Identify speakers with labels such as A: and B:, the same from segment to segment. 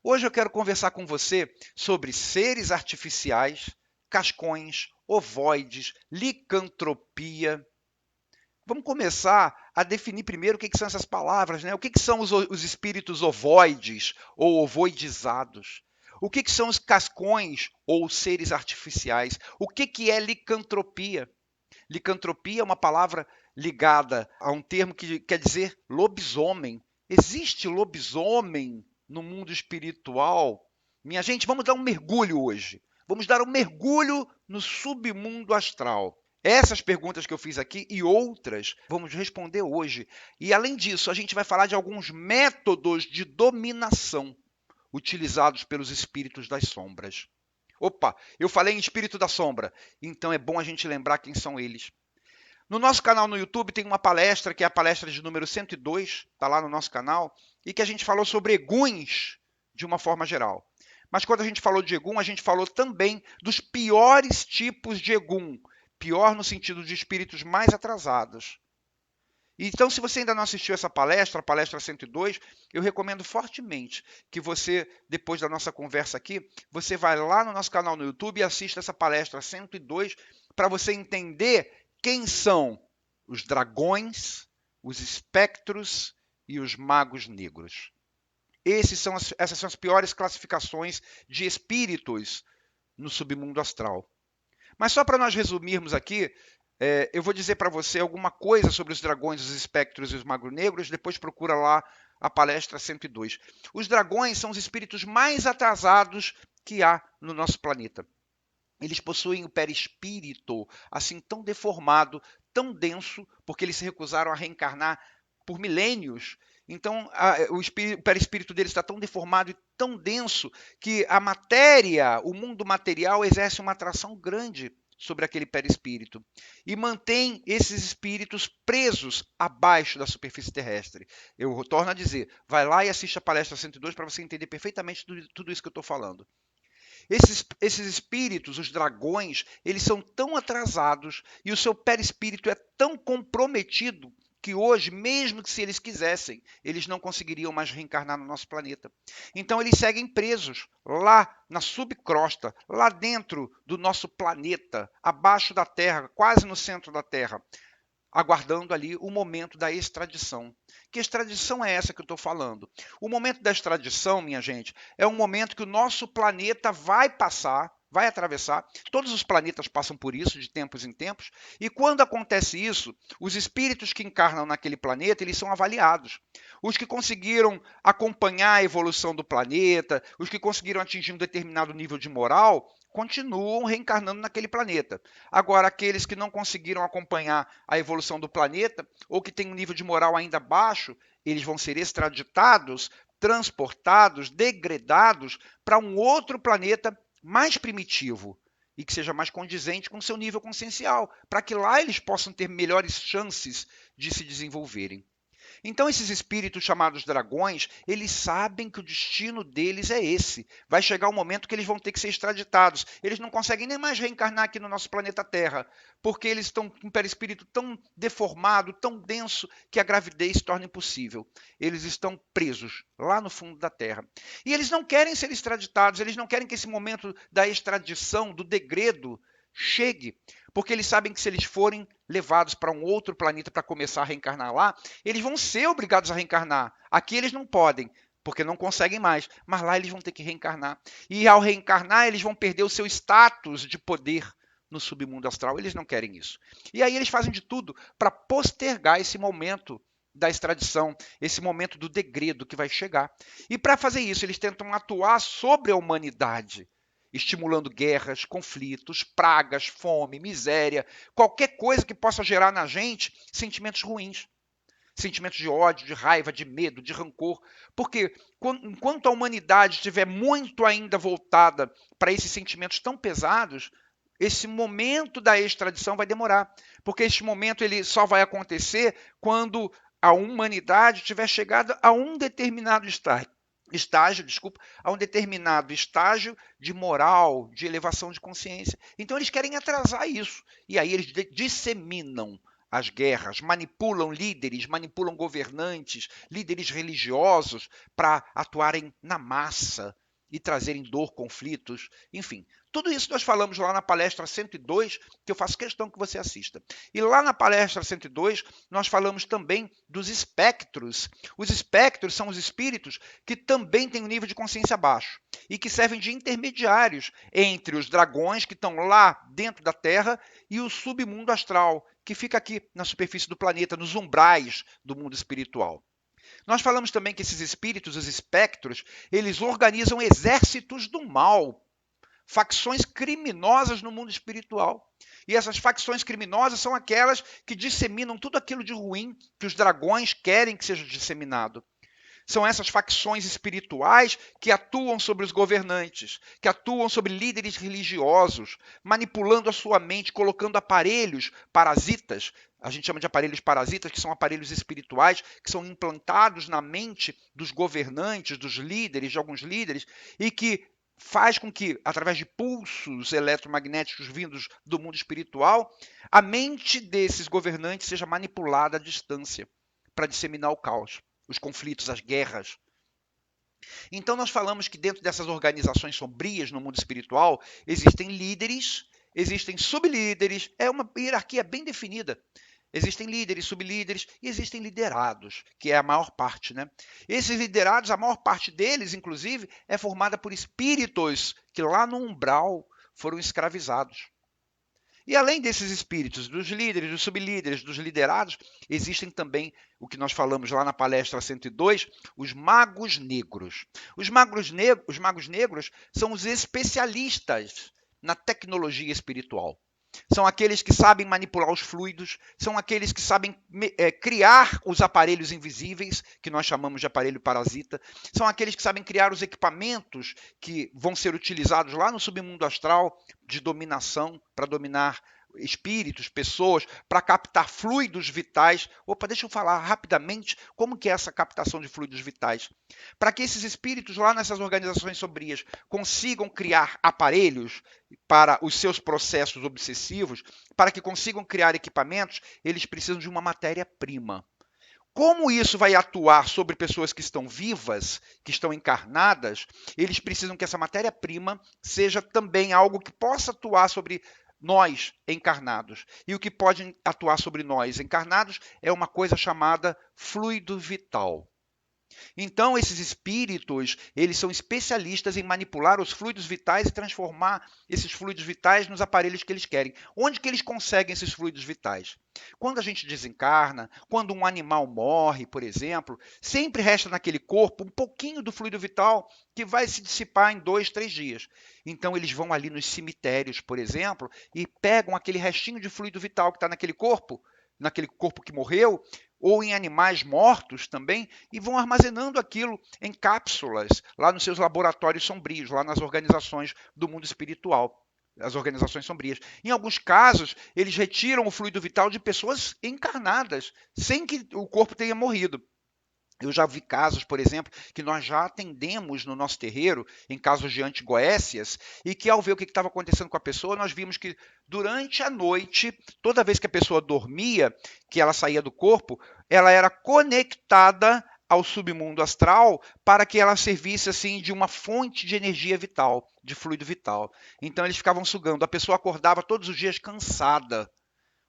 A: Hoje eu quero conversar com você sobre seres artificiais, cascões, ovoides, licantropia. Vamos começar a definir primeiro o que são essas palavras, né? O que são os espíritos ovoides ou ovoidizados? O que são os cascões ou seres artificiais? O que é licantropia? Licantropia é uma palavra ligada a um termo que quer dizer lobisomem. Existe lobisomem no mundo espiritual? Minha gente, vamos dar um mergulho hoje. Vamos dar um mergulho no submundo astral. Essas perguntas que eu fiz aqui e outras vamos responder hoje. E, além disso, a gente vai falar de alguns métodos de dominação utilizados pelos espíritos das sombras. Opa, eu falei em espírito da sombra, então é bom a gente lembrar quem são eles. No nosso canal no YouTube tem uma palestra, que é a palestra de número 102, está lá no nosso canal, e que a gente falou sobre eguns de uma forma geral. Mas quando a gente falou de egum, a gente falou também dos piores tipos de egum. Pior no sentido de espíritos mais atrasados. Então, se você ainda não assistiu essa palestra, a palestra 102, eu recomendo fortemente que você, depois da nossa conversa aqui, você vai lá no nosso canal no YouTube e assista essa palestra 102 para você entender quem são os dragões, os espectros e os magos negros. Essas são as piores classificações de espíritos no submundo astral. Mas só para nós resumirmos aqui, eu vou dizer para você alguma coisa sobre os dragões, os espectros e os magos negros, depois procura lá a palestra 102. Os dragões são os espíritos mais atrasados que há no nosso planeta. Eles possuem o perispírito assim tão deformado, tão denso, porque eles se recusaram a reencarnar por milênios. Então, o perispírito deles está tão deformado e tão denso que a matéria, o mundo material, exerce uma atração grande sobre aquele perispírito e mantém esses espíritos presos abaixo da superfície terrestre. Eu torno a dizer, vai lá e assiste a palestra 102 para você entender perfeitamente tudo isso que eu estou falando. Esses espíritos, os dragões, eles são tão atrasados e o seu perispírito é tão comprometido que hoje, mesmo que se eles quisessem, eles não conseguiriam mais reencarnar no nosso planeta. Então eles seguem presos lá na subcrosta, lá dentro do nosso planeta, abaixo da Terra, quase no centro da Terra, aguardando ali o momento da extradição. Que extradição é essa que eu estou falando? O momento da extradição, minha gente, é um momento que o nosso planeta vai passar, vai atravessar. Todos os planetas passam por isso de tempos em tempos. E quando acontece isso, os espíritos que encarnam naquele planeta, eles são avaliados. Os que conseguiram acompanhar a evolução do planeta, os que conseguiram atingir um determinado nível de moral, continuam reencarnando naquele planeta. Agora, aqueles que não conseguiram acompanhar a evolução do planeta, ou que têm um nível de moral ainda baixo, eles vão ser extraditados, transportados, degradados para um outro planeta mais primitivo e que seja mais condizente com seu nível consciencial, para que lá eles possam ter melhores chances de se desenvolverem. Então, esses espíritos chamados dragões, eles sabem que o destino deles é esse. Vai chegar um momento que eles vão ter que ser extraditados. Eles não conseguem nem mais reencarnar aqui no nosso planeta Terra, porque eles estão com um perispírito tão deformado, tão denso, que a gravidez se torna impossível. Eles estão presos lá no fundo da Terra. E eles não querem ser extraditados, eles não querem que esse momento da extradição, do degredo, chegue, porque eles sabem que se eles forem levados para um outro planeta para começar a reencarnar lá, eles vão ser obrigados a reencarnar. Aqui eles não podem, porque não conseguem mais, mas lá eles vão ter que reencarnar. E ao reencarnar, eles vão perder o seu status de poder no submundo astral. Eles não querem isso. E aí eles fazem de tudo para postergar esse momento da extradição, esse momento do degredo que vai chegar. E para fazer isso, eles tentam atuar sobre a humanidade, estimulando guerras, conflitos, pragas, fome, miséria, qualquer coisa que possa gerar na gente sentimentos ruins. Sentimentos de ódio, de raiva, de medo, de rancor. Porque enquanto a humanidade estiver muito ainda voltada para esses sentimentos tão pesados, esse momento da extradição vai demorar. Porque esse momento ele só vai acontecer quando a humanidade tiver chegado a um determinado a um determinado estágio de moral, de elevação de consciência. Então eles querem atrasar isso. E aí eles disseminam as guerras, manipulam líderes, manipulam governantes, líderes religiosos para atuarem na massa e trazerem dor, conflitos, enfim. Tudo isso nós falamos lá na palestra 102, que eu faço questão que você assista. E lá na palestra 102, nós falamos também dos espectros. Os espectros são os espíritos que também têm um nível de consciência baixo e que servem de intermediários entre os dragões que estão lá dentro da Terra e o submundo astral, que fica aqui na superfície do planeta, nos umbrais do mundo espiritual. Nós falamos também que esses espíritos, os espectros, eles organizam exércitos do mal, facções criminosas no mundo espiritual. E essas facções criminosas são aquelas que disseminam tudo aquilo de ruim que os dragões querem que seja disseminado. São essas facções espirituais que atuam sobre os governantes, que atuam sobre líderes religiosos, manipulando a sua mente, colocando aparelhos parasitas. A gente chama de aparelhos parasitas, que são aparelhos espirituais, que são implantados na mente dos governantes, dos líderes, de alguns líderes, e que faz com que, através de pulsos eletromagnéticos vindos do mundo espiritual, a mente desses governantes seja manipulada à distância para disseminar o caos, os conflitos, as guerras. Então nós falamos que dentro dessas organizações sombrias no mundo espiritual existem líderes, existem sublíderes, é uma hierarquia bem definida. Existem líderes, sublíderes e existem liderados, que é a maior parte, né? Esses liderados, a maior parte deles, inclusive, é formada por espíritos que lá no umbral foram escravizados. E além desses espíritos, dos líderes, dos sublíderes, dos liderados, existem também o que nós falamos lá na palestra 102, os magos negros. Os magos negros são os especialistas na tecnologia espiritual. São aqueles que sabem manipular os fluidos, são aqueles que sabem criar os aparelhos invisíveis, que nós chamamos de aparelho parasita, são aqueles que sabem criar os equipamentos que vão ser utilizados lá no submundo astral de dominação, para dominar espíritos, pessoas, para captar fluidos vitais. Opa, deixa eu falar rapidamente como que é essa captação de fluidos vitais. Para que esses espíritos lá nessas organizações sombrias consigam criar aparelhos para os seus processos obsessivos, para que consigam criar equipamentos, eles precisam de uma matéria-prima. Como isso vai atuar sobre pessoas que estão vivas, que estão encarnadas, eles precisam que essa matéria-prima seja também algo que possa atuar sobre nós encarnados. E o que pode atuar sobre nós encarnados é uma coisa chamada fluido vital. Então, esses espíritos, eles são especialistas em manipular os fluidos vitais e transformar esses fluidos vitais nos aparelhos que eles querem. Onde que eles conseguem esses fluidos vitais? Quando a gente desencarna, quando um animal morre, por exemplo, sempre resta naquele corpo um pouquinho do fluido vital que vai se dissipar em 2, 3 dias. Então, eles vão ali nos cemitérios, por exemplo, e pegam aquele restinho de fluido vital que está naquele corpo que morreu, ou em animais mortos também, e vão armazenando aquilo em cápsulas lá nos seus laboratórios sombrios, lá nas organizações do mundo espiritual, as organizações sombrias. Em alguns casos, eles retiram o fluido vital de pessoas encarnadas, sem que o corpo tenha morrido. Eu já vi casos, por exemplo, que nós já atendemos no nosso terreiro, em casos de antigoécias, e que ao ver o que estava acontecendo com a pessoa, nós vimos que durante a noite, toda vez que a pessoa dormia, que ela saía do corpo, ela era conectada ao submundo astral para que ela servisse assim de uma fonte de energia vital, de fluido vital. Então eles ficavam sugando. A pessoa acordava todos os dias cansada.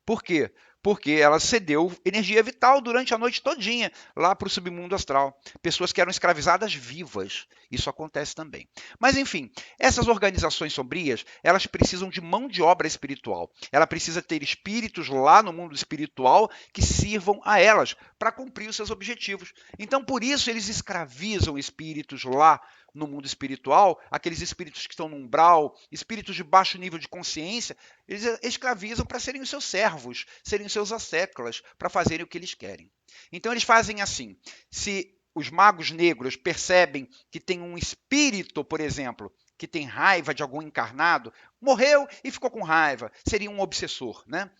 A: Por quê? Porque ela cedeu energia vital durante a noite todinha lá para o submundo astral. Pessoas que eram escravizadas vivas. Isso acontece também. Mas, enfim, essas organizações sombrias, elas precisam de mão de obra espiritual. Ela precisa ter espíritos lá no mundo espiritual que sirvam a elas para cumprir os seus objetivos. Então, por isso, eles escravizam espíritos lá no mundo espiritual, aqueles espíritos que estão no umbral, espíritos de baixo nível de consciência, eles escravizam para serem os seus servos, serem os seus asséculas, para fazerem o que eles querem. Então eles fazem assim, se os magos negros percebem que tem um espírito, por exemplo, que tem raiva de algum encarnado, morreu e ficou com raiva, seria um obsessor, né?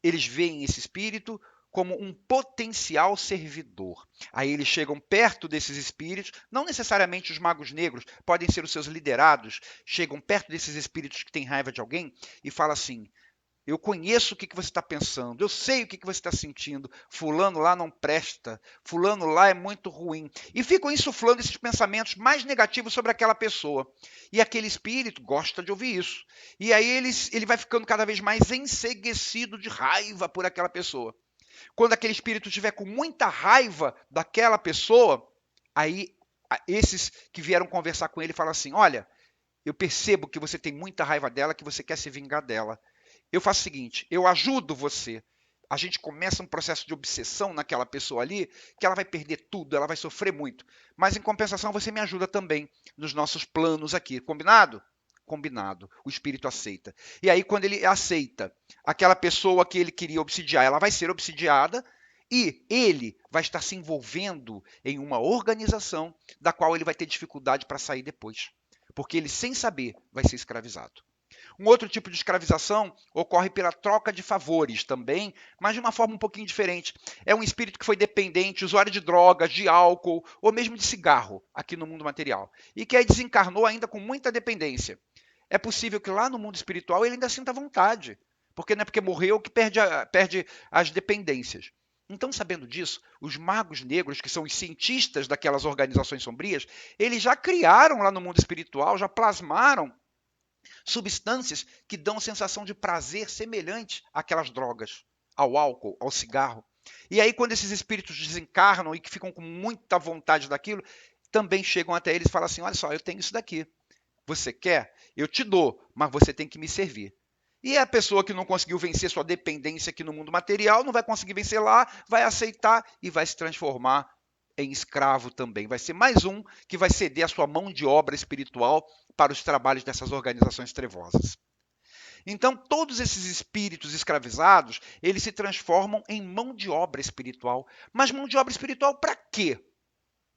A: Eles veem esse espírito como um potencial servidor. Aí eles chegam perto desses espíritos, não necessariamente os magos negros, podem ser os seus liderados, chegam perto desses espíritos que têm raiva de alguém e falam assim: Eu conheço o que você está pensando, eu sei o que você está sentindo. Fulano lá não presta, fulano lá é muito ruim. E ficam insuflando esses pensamentos mais negativos sobre aquela pessoa. E aquele espírito gosta de ouvir isso. E aí ele vai ficando cada vez mais enceguecido de raiva por aquela pessoa. Quando aquele espírito estiver com muita raiva daquela pessoa, aí esses que vieram conversar com ele falam assim: olha, eu percebo que você tem muita raiva dela, que você quer se vingar dela. Eu faço o seguinte, eu ajudo você. A gente começa um processo de obsessão naquela pessoa ali, que ela vai perder tudo, ela vai sofrer muito. Mas em compensação você me ajuda também nos nossos planos aqui. Combinado? Combinado. O espírito aceita. E aí quando ele aceita aquela pessoa que ele queria obsidiar, ela vai ser obsidiada e ele vai estar se envolvendo em uma organização da qual ele vai ter dificuldade para sair depois. Porque ele, sem saber, vai ser escravizado. Um outro tipo de escravização ocorre pela troca de favores também, mas de uma forma um pouquinho diferente. É um espírito que foi dependente, usuário de drogas, de álcool ou mesmo de cigarro aqui no mundo material e que aí desencarnou ainda com muita dependência. É possível que lá no mundo espiritual ele ainda sinta vontade, porque não é porque morreu que perde as dependências. Então, sabendo disso, os magos negros, que são os cientistas daquelas organizações sombrias, eles já criaram lá no mundo espiritual, já plasmaram substâncias que dão sensação de prazer semelhante àquelas drogas, ao álcool, ao cigarro. E aí, quando esses espíritos desencarnam e que ficam com muita vontade daquilo, também chegam até eles e falam assim: olha só, eu tenho isso daqui. Você quer? Eu te dou, mas você tem que me servir. E a pessoa que não conseguiu vencer sua dependência aqui no mundo material, não vai conseguir vencer lá, vai aceitar e vai se transformar em escravo também. Vai ser mais um que vai ceder a sua mão de obra espiritual para os trabalhos dessas organizações trevosas. Então, todos esses espíritos escravizados, eles se transformam em mão de obra espiritual. Mas mão de obra espiritual para quê?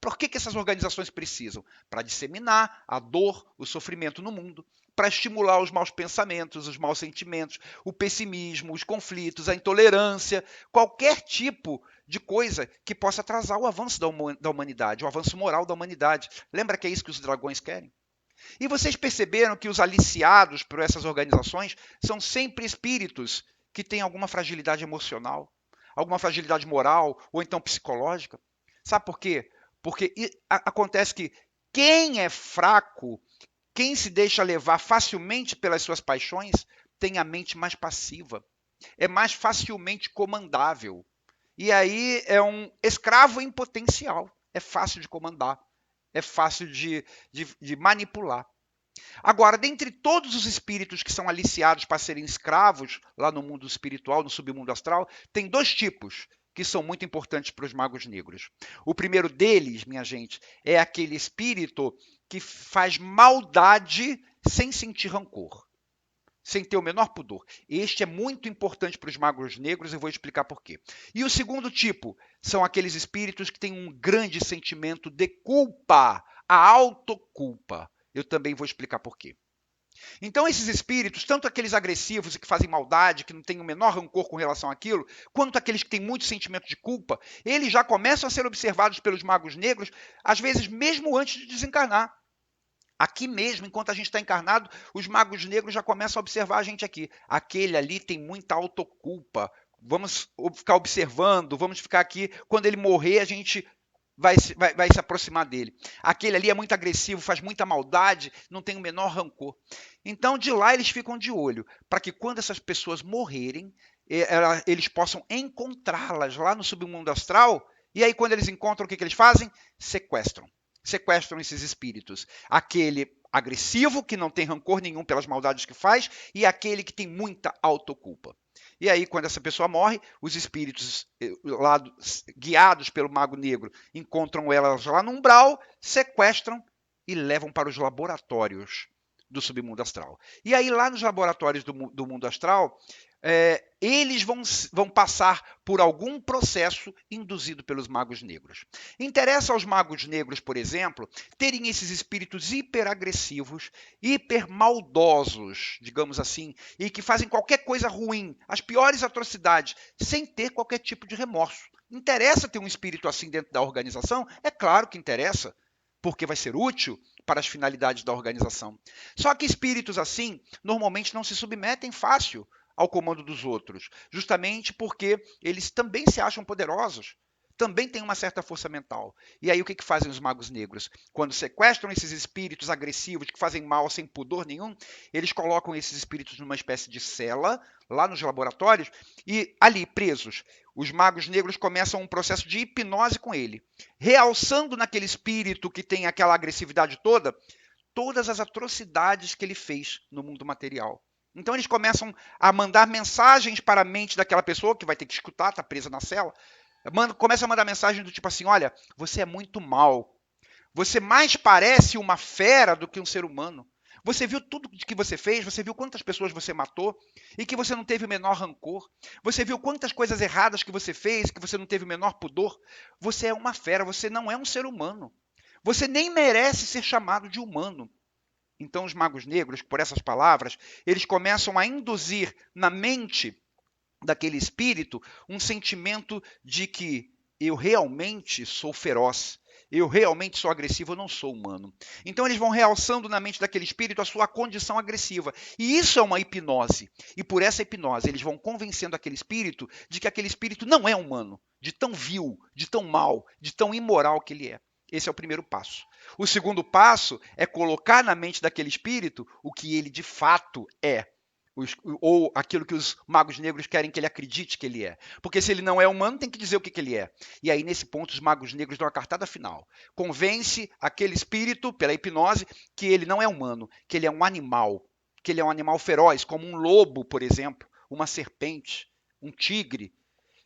A: Por que essas organizações precisam? Para disseminar a dor, o sofrimento no mundo, para estimular os maus pensamentos, os maus sentimentos, o pessimismo, os conflitos, a intolerância, qualquer tipo de coisa que possa atrasar o avanço da humanidade, o avanço moral da humanidade. Lembra que é isso que os dragões querem? E vocês perceberam que os aliciados por essas organizações são sempre espíritos que têm alguma fragilidade emocional, alguma fragilidade moral ou então psicológica? Sabe por quê? Porque acontece que quem é fraco, quem se deixa levar facilmente pelas suas paixões, tem a mente mais passiva, é mais facilmente comandável. E aí é um escravo em potencial. É fácil de comandar, é fácil de manipular. Agora, dentre todos os espíritos que são aliciados para serem escravos lá no mundo espiritual, no submundo astral, tem dois tipos que são muito importantes para os magos negros. O primeiro deles, minha gente, é aquele espírito que faz maldade sem sentir rancor, sem ter o menor pudor. Este é muito importante para os magos negros e vou explicar por quê. E o segundo tipo são aqueles espíritos que têm um grande sentimento de culpa, a autoculpa. Eu também vou explicar por quê. Então, esses espíritos, tanto aqueles agressivos e que fazem maldade, que não têm o menor rancor com relação àquilo, quanto aqueles que têm muito sentimento de culpa, eles já começam a ser observados pelos magos negros, às vezes mesmo antes de desencarnar. Aqui mesmo, enquanto a gente está encarnado, os magos negros já começam a observar a gente aqui. Aquele ali tem muita autoculpa. Vamos ficar observando, vamos ficar aqui. Quando ele morrer, a gente vai se aproximar dele. Aquele ali é muito agressivo, faz muita maldade, não tem o menor rancor. Então, de lá eles ficam de olho, para que quando essas pessoas morrerem, eles possam encontrá-las lá no submundo astral. E aí, quando eles encontram, o que eles fazem? Sequestram esses espíritos. Aquele agressivo, que não tem rancor nenhum pelas maldades que faz, e aquele que tem muita autoculpa. E aí, quando essa pessoa morre, os espíritos lá, guiados pelo Mago Negro, encontram elas lá no umbral, sequestram e levam para os laboratórios do submundo astral. E aí, lá nos laboratórios do mundo astral, eles vão passar por algum processo induzido pelos magos negros. Interessa aos magos negros, por exemplo, terem esses espíritos hiperagressivos, hipermaldosos, digamos assim, e que fazem qualquer coisa ruim, as piores atrocidades, sem ter qualquer tipo de remorso. Interessa ter um espírito assim dentro da organização? É claro que interessa, porque vai ser útil para as finalidades da organização. Só que espíritos assim, normalmente não se submetem fácil ao comando dos outros? Justamente porque eles também se acham poderosos, também têm uma certa força mental. E aí o que fazem os magos negros? Quando sequestram esses espíritos agressivos que fazem mal sem pudor nenhum, eles colocam esses espíritos numa espécie de cela, lá nos laboratórios, e ali, presos, os magos negros começam um processo de hipnose com ele, realçando naquele espírito que tem aquela agressividade toda, todas as atrocidades que ele fez no mundo material. Então eles começam a mandar mensagens para a mente daquela pessoa, que vai ter que escutar, está presa na cela, começa a mandar mensagem do tipo assim, olha, você é muito mal, você mais parece uma fera do que um ser humano. Você viu tudo que você fez, você viu quantas pessoas você matou e que você não teve o menor rancor. Você viu quantas coisas erradas que você fez, que você não teve o menor pudor. Você é uma fera, você não é um ser humano. Você nem merece ser chamado de humano. Então os magos negros, por essas palavras, eles começam a induzir na mente daquele espírito um sentimento de que eu realmente sou feroz, eu realmente sou agressivo, eu não sou humano. Então eles vão realçando na mente daquele espírito a sua condição agressiva. E isso é uma hipnose. E por essa hipnose eles vão convencendo aquele espírito de que aquele espírito não é humano, de tão vil, de tão mal, de tão imoral que ele é. Esse é o primeiro passo. O segundo passo é colocar na mente daquele espírito o que ele de fato é. Ou aquilo que os magos negros querem que ele acredite que ele é. Porque se ele não é humano, tem que dizer o que ele é. E aí, nesse ponto, os magos negros dão a cartada final. Convence aquele espírito, pela hipnose, que ele não é humano, que ele é um animal. Que ele é um animal feroz, como um lobo, por exemplo, uma serpente, um tigre.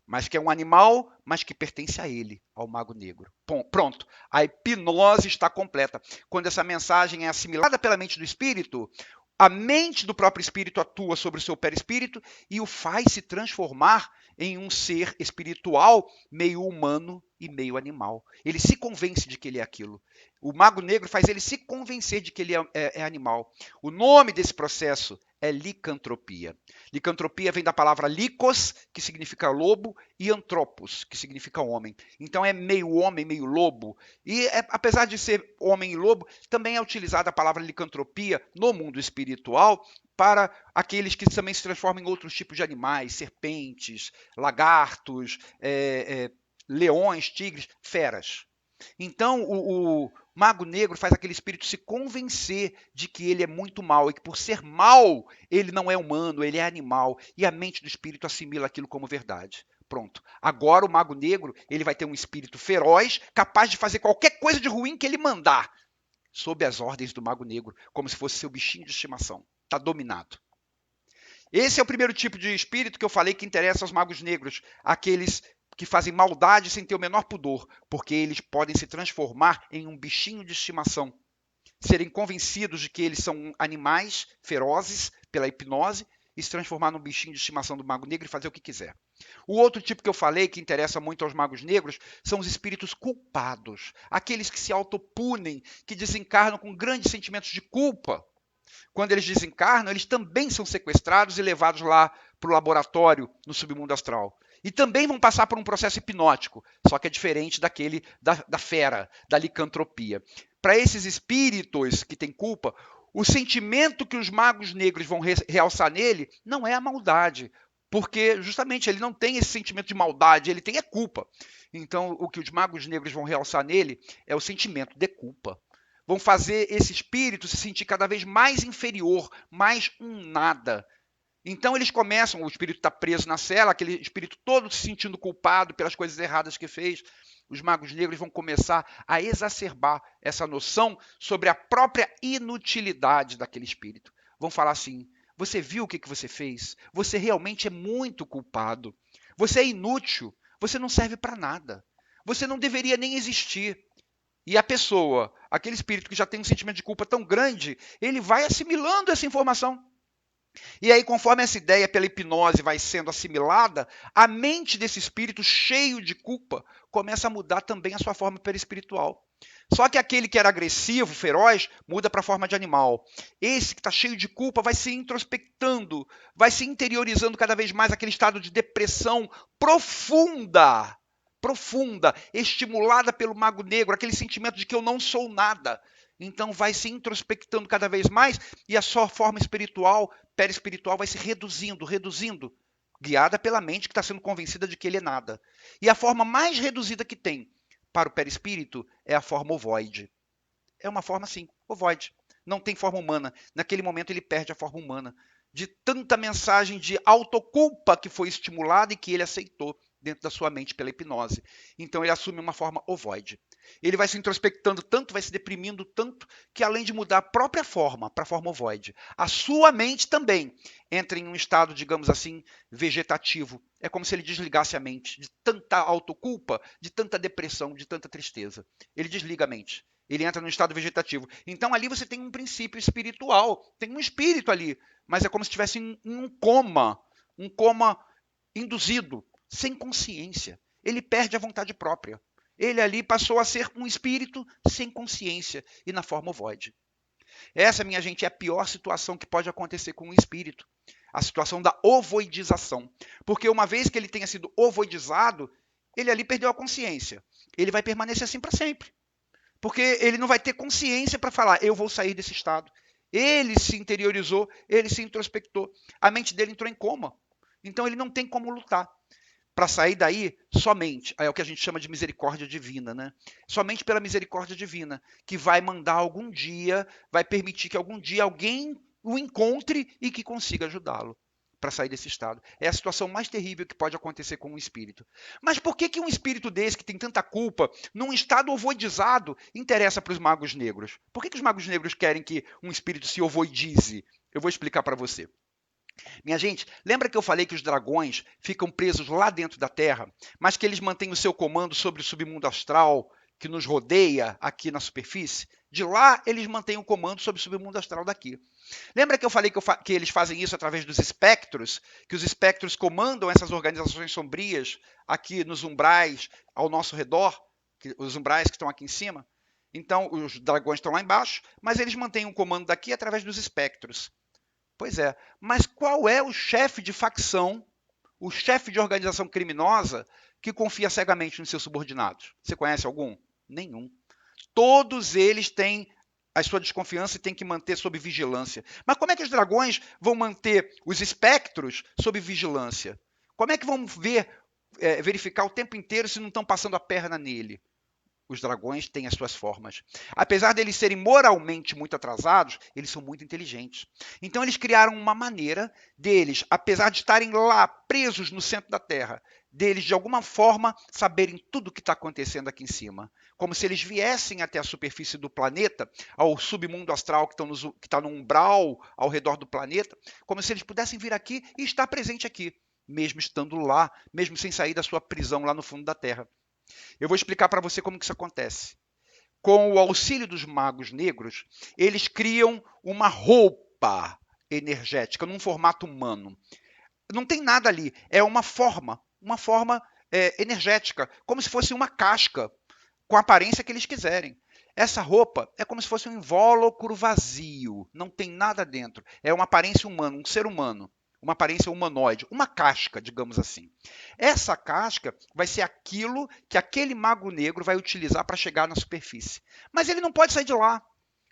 A: Mas que é um animal, mas que pertence a ele, ao mago negro. Bom, pronto, a hipnose está completa. Quando essa mensagem é assimilada pela mente do espírito, a mente do próprio espírito atua sobre o seu perispírito e o faz se transformar em um ser espiritual meio humano e meio animal. Ele se convence de que ele é aquilo. O mago negro faz ele se convencer de que ele é animal. O nome desse processo é licantropia. Licantropia vem da palavra likos, que significa lobo, e antropos, que significa homem. Então é meio homem, meio lobo. E apesar de ser homem e lobo, também é utilizada a palavra licantropia no mundo espiritual para aqueles que também se transformam em outros tipos de animais, serpentes, lagartos, leões, tigres, feras. Então, o mago negro faz aquele espírito se convencer de que ele é muito mal e que, por ser mal, ele não é humano, ele é animal. E a mente do espírito assimila aquilo como verdade. Pronto. Agora o mago negro ele vai ter um espírito feroz, capaz de fazer qualquer coisa de ruim que ele mandar, sob as ordens do mago negro, como se fosse seu bichinho de estimação. Está dominado. Esse é o primeiro tipo de espírito que eu falei que interessa aos magos negros, aqueles que fazem maldade sem ter o menor pudor, porque eles podem se transformar em um bichinho de estimação, serem convencidos de que eles são animais ferozes pela hipnose e se transformar num bichinho de estimação do mago negro e fazer o que quiser. O outro tipo que eu falei, que interessa muito aos magos negros, são os espíritos culpados, aqueles que se autopunem, que desencarnam com grandes sentimentos de culpa. Quando eles desencarnam, eles também são sequestrados e levados lá para o laboratório no submundo astral. E também vão passar por um processo hipnótico, só que é diferente daquele da fera, da licantropia. Para esses espíritos que têm culpa, o sentimento que os magos negros vão realçar nele não é a maldade, porque justamente ele não tem esse sentimento de maldade, ele tem a culpa. Então, o que os magos negros vão realçar nele é o sentimento de culpa. Vão fazer esse espírito se sentir cada vez mais inferior, mais um nada. Então eles começam, o espírito está preso na cela, aquele espírito todo se sentindo culpado pelas coisas erradas que fez. Os magos negros vão começar a exacerbar essa noção sobre a própria inutilidade daquele espírito. Vão falar assim, você viu o que você fez? Você realmente é muito culpado. Você é inútil, você não serve para nada. Você não deveria nem existir. E a pessoa, aquele espírito que já tem um sentimento de culpa tão grande, ele vai assimilando essa informação. E aí, conforme essa ideia pela hipnose vai sendo assimilada, a mente desse espírito cheio de culpa começa a mudar também a sua forma perispiritual. Só que aquele que era agressivo, feroz, muda para a forma de animal. Esse que está cheio de culpa vai se introspectando, vai se interiorizando cada vez mais aquele estado de depressão profunda, profunda, estimulada pelo mago negro, aquele sentimento de que eu não sou nada. Então vai se introspectando cada vez mais e a sua forma espiritual, perispiritual, vai se reduzindo, reduzindo, guiada pela mente que está sendo convencida de que ele é nada. E a forma mais reduzida que tem para o perispírito é a forma ovoide. É uma forma assim, ovoide. Não tem forma humana. Naquele momento ele perde a forma humana. De tanta mensagem de autoculpa que foi estimulada e que ele aceitou dentro da sua mente pela hipnose. Então ele assume uma forma ovoide. Ele vai se introspectando tanto, vai se deprimindo tanto, que além de mudar a própria forma para a forma ovoide, a sua mente também entra em um estado, digamos assim, vegetativo. É como se ele desligasse a mente de tanta autoculpa, de tanta depressão, de tanta tristeza. Ele desliga a mente. Ele entra no estado vegetativo. Então ali você tem um princípio espiritual, tem um espírito ali, mas é como se estivesse em um coma induzido, sem consciência. Ele perde a vontade própria. Ele ali passou a ser um espírito sem consciência e na forma ovoide. Essa, minha gente, é a pior situação que pode acontecer com um espírito. A situação da ovoidização. Porque uma vez que ele tenha sido ovoidizado, ele ali perdeu a consciência. Ele vai permanecer assim para sempre. Porque ele não vai ter consciência para falar, eu vou sair desse estado. Ele se interiorizou, ele se introspectou. A mente dele entrou em coma. Então ele não tem como lutar. Para sair daí, somente, é o que a gente chama de misericórdia divina, né? Somente pela misericórdia divina, que vai mandar algum dia, vai permitir que algum dia alguém o encontre e que consiga ajudá-lo para sair desse estado. É a situação mais terrível que pode acontecer com um espírito. Mas por que um espírito desse, que tem tanta culpa, num estado ovoidizado, interessa para os magos negros? Por que os magos negros querem que um espírito se ovoidize? Eu vou explicar para você. Minha gente, lembra que eu falei que os dragões ficam presos lá dentro da Terra, mas que eles mantêm o seu comando sobre o submundo astral que nos rodeia aqui na superfície? De lá, eles mantêm o comando sobre o submundo astral daqui. Lembra que eu falei que eles fazem isso através dos espectros? Que os espectros comandam essas organizações sombrias aqui nos umbrais ao nosso redor? Os umbrais que estão aqui em cima? Então, os dragões estão lá embaixo, mas eles mantêm o comando daqui através dos espectros. Pois é, mas qual é o chefe de facção, o chefe de organização criminosa que confia cegamente nos seus subordinados? Você conhece algum? Nenhum. Todos eles têm a sua desconfiança e têm que manter sob vigilância. Mas como é que os dragões vão manter os espectros sob vigilância? Como é que vão verificar o tempo inteiro se não estão passando a perna nele? Os dragões têm as suas formas. Apesar deles serem moralmente muito atrasados, eles são muito inteligentes. Então eles criaram uma maneira deles, apesar de estarem lá presos no centro da Terra, deles de alguma forma saberem tudo o que está acontecendo aqui em cima. Como se eles viessem até a superfície do planeta, ao submundo astral que está no umbral ao redor do planeta, como se eles pudessem vir aqui e estar presente aqui, mesmo estando lá, mesmo sem sair da sua prisão lá no fundo da Terra. Eu vou explicar para você como que isso acontece. Com o auxílio dos magos negros, eles criam uma roupa energética num formato humano. Não tem nada ali, é uma forma energética, como se fosse uma casca, com a aparência que eles quiserem. Essa roupa é como se fosse um invólucro vazio, não tem nada dentro. É uma aparência humana, um ser humano, uma aparência humanoide, uma casca, digamos assim. Essa casca vai ser aquilo que aquele mago negro vai utilizar para chegar na superfície. Mas ele não pode sair de lá.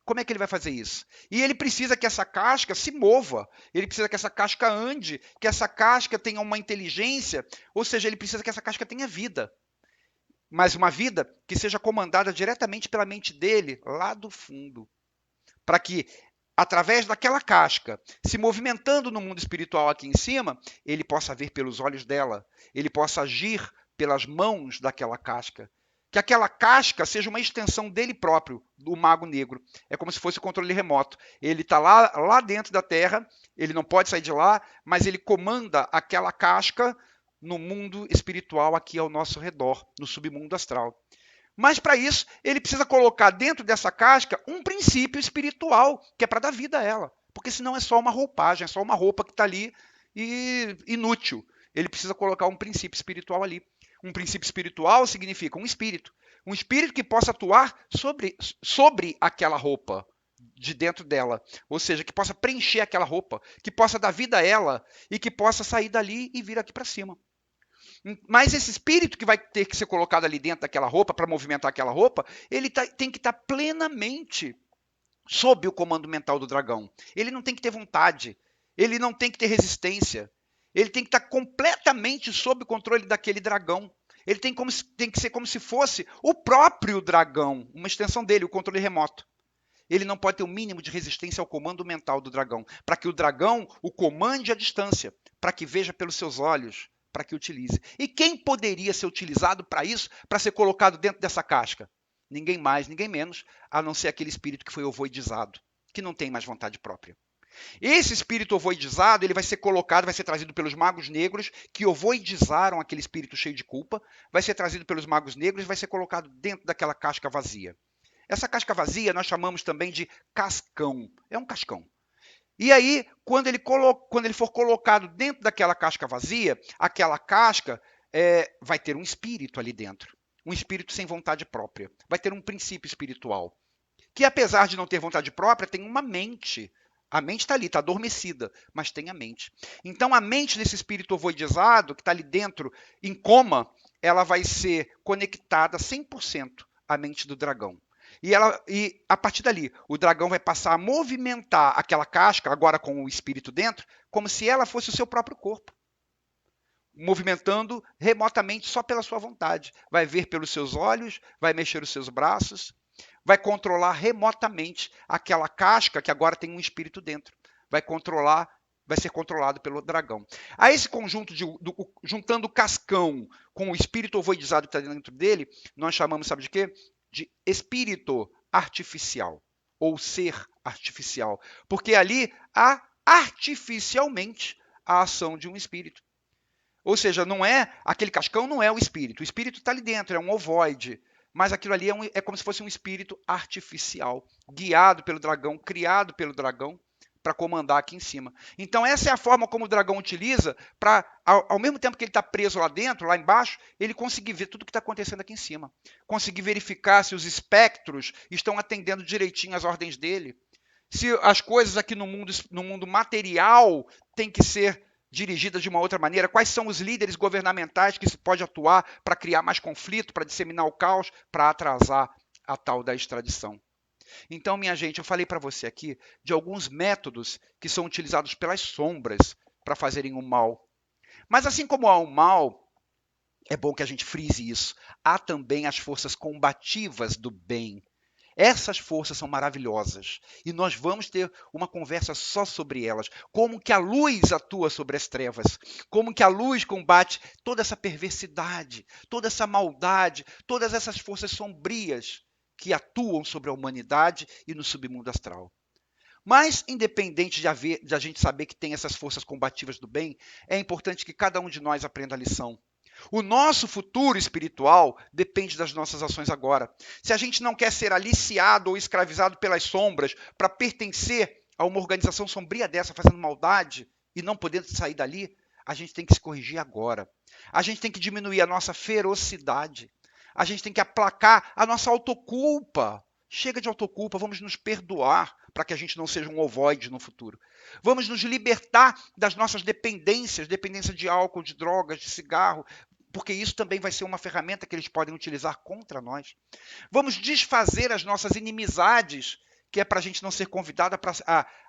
A: Como é que ele vai fazer isso? E ele precisa que essa casca se mova, ele precisa que essa casca ande, que essa casca tenha uma inteligência, ou seja, ele precisa que essa casca tenha vida. Mas uma vida que seja comandada diretamente pela mente dele, lá do fundo. Para que, através daquela casca, se movimentando no mundo espiritual aqui em cima, ele possa ver pelos olhos dela, ele possa agir pelas mãos daquela casca. Que aquela casca seja uma extensão dele próprio, do mago negro. É como se fosse o controle remoto. Ele está lá dentro da Terra, ele não pode sair de lá, mas ele comanda aquela casca no mundo espiritual aqui ao nosso redor, no submundo astral. Mas para isso, ele precisa colocar dentro dessa casca um princípio espiritual, que é para dar vida a ela. Porque senão é só uma roupagem, é só uma roupa que está ali e inútil. Ele precisa colocar um princípio espiritual ali. Um princípio espiritual significa um espírito. Um espírito que possa atuar sobre aquela roupa, de dentro dela. Ou seja, que possa preencher aquela roupa, que possa dar vida a ela e que possa sair dali e vir aqui para cima. Mas esse espírito que vai ter que ser colocado ali dentro daquela roupa, para movimentar aquela roupa, ele tem que estar plenamente sob o comando mental do dragão. Ele não tem que ter vontade, ele não tem que ter resistência, ele tem que estar completamente sob o controle daquele dragão. Ele tem que ser como se fosse o próprio dragão, uma extensão dele, o controle remoto. Ele não pode ter o mínimo de resistência ao comando mental do dragão, para que o dragão o comande à distância, para que veja pelos seus olhos, para que utilize. E quem poderia ser utilizado para isso, para ser colocado dentro dessa casca? Ninguém mais, ninguém menos, a não ser aquele espírito que foi ovoidizado, que não tem mais vontade própria. Esse espírito ovoidizado, ele vai ser colocado, vai ser trazido pelos magos negros, que ovoidizaram aquele espírito cheio de culpa, vai ser trazido pelos magos negros e vai ser colocado dentro daquela casca vazia. Essa casca vazia nós chamamos também de cascão. É um cascão. E aí, quando ele for colocado dentro daquela casca vazia, aquela casca vai ter um espírito ali dentro. Um espírito sem vontade própria. Vai ter um princípio espiritual. Que apesar de não ter vontade própria, tem uma mente. A mente está ali, está adormecida, mas tem a mente. Então, a mente desse espírito ovoidizado, que está ali dentro, em coma, ela vai ser conectada 100% à mente do dragão. E a partir dali, o dragão vai passar a movimentar aquela casca, agora com o espírito dentro, como se ela fosse o seu próprio corpo. Movimentando remotamente só pela sua vontade. Vai ver pelos seus olhos, vai mexer os seus braços, vai controlar remotamente aquela casca que agora tem um espírito dentro. Vai ser controlado pelo dragão. A esse conjunto, juntando o cascão com o espírito ovoidizado que está dentro dele, nós chamamos, sabe de quê? De espírito artificial, ou ser artificial. Porque ali há artificialmente a ação de um espírito. Ou seja, não é aquele cascão não é o espírito está ali dentro, é um ovoide. Mas aquilo ali é como se fosse um espírito artificial, guiado pelo dragão, criado pelo dragão, para comandar aqui em cima. Então, essa é a forma como o dragão utiliza para, ao mesmo tempo que ele está preso lá dentro, lá embaixo, ele conseguir ver tudo o que está acontecendo aqui em cima. Conseguir verificar se os espectros estão atendendo direitinho às ordens dele. Se as coisas aqui no mundo material têm que ser dirigidas de uma outra maneira, quais são os líderes governamentais que se pode atuar para criar mais conflito, para disseminar o caos, para atrasar a tal da extradição. Então, minha gente, eu falei para você aqui de alguns métodos que são utilizados pelas sombras para fazerem o mal. Mas assim como há o mal, é bom que a gente frise isso, há também as forças combativas do bem. Essas forças são maravilhosas e nós vamos ter uma conversa só sobre elas. Como que a luz atua sobre as trevas, como que a luz combate toda essa perversidade, toda essa maldade, todas essas forças sombrias que atuam sobre a humanidade e no submundo astral. Mas, independente de a gente saber que tem essas forças combativas do bem, é importante que cada um de nós aprenda a lição. O nosso futuro espiritual depende das nossas ações agora. Se a gente não quer ser aliciado ou escravizado pelas sombras para pertencer a uma organização sombria dessa, fazendo maldade e não podendo sair dali, a gente tem que se corrigir agora. A gente tem que diminuir a nossa ferocidade. A gente tem que aplacar a nossa autoculpa. Chega de autoculpa, vamos nos perdoar para que a gente não seja um ovoide no futuro. Vamos nos libertar das nossas dependência de álcool, de drogas, de cigarro, porque isso também vai ser uma ferramenta que eles podem utilizar contra nós. Vamos desfazer as nossas inimizades, que é para a gente não ser convidada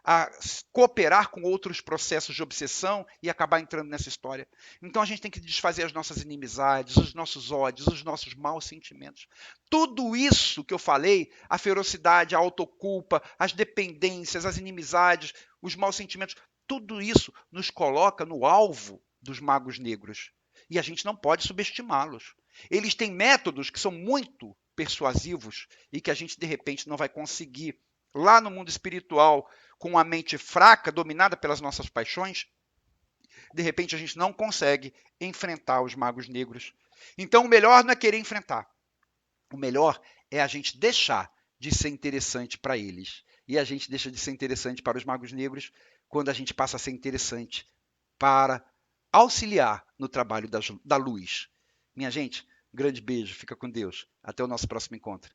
A: a cooperar com outros processos de obsessão e acabar entrando nessa história. Então a gente tem que desfazer as nossas inimizades, os nossos ódios, os nossos maus sentimentos. Tudo isso que eu falei, a ferocidade, a autoculpa, as dependências, as inimizades, os maus sentimentos, tudo isso nos coloca no alvo dos magos negros. E a gente não pode subestimá-los. Eles têm métodos que são muito persuasivos e que a gente, de repente, não vai conseguir. Lá no mundo espiritual, com a mente fraca, dominada pelas nossas paixões, de repente a gente não consegue enfrentar os magos negros. Então, o melhor não é querer enfrentar. O melhor é a gente deixar de ser interessante para eles. E a gente deixa de ser interessante para os magos negros quando a gente passa a ser interessante para auxiliar no trabalho da luz. Minha gente, grande beijo, fica com Deus. Até o nosso próximo encontro.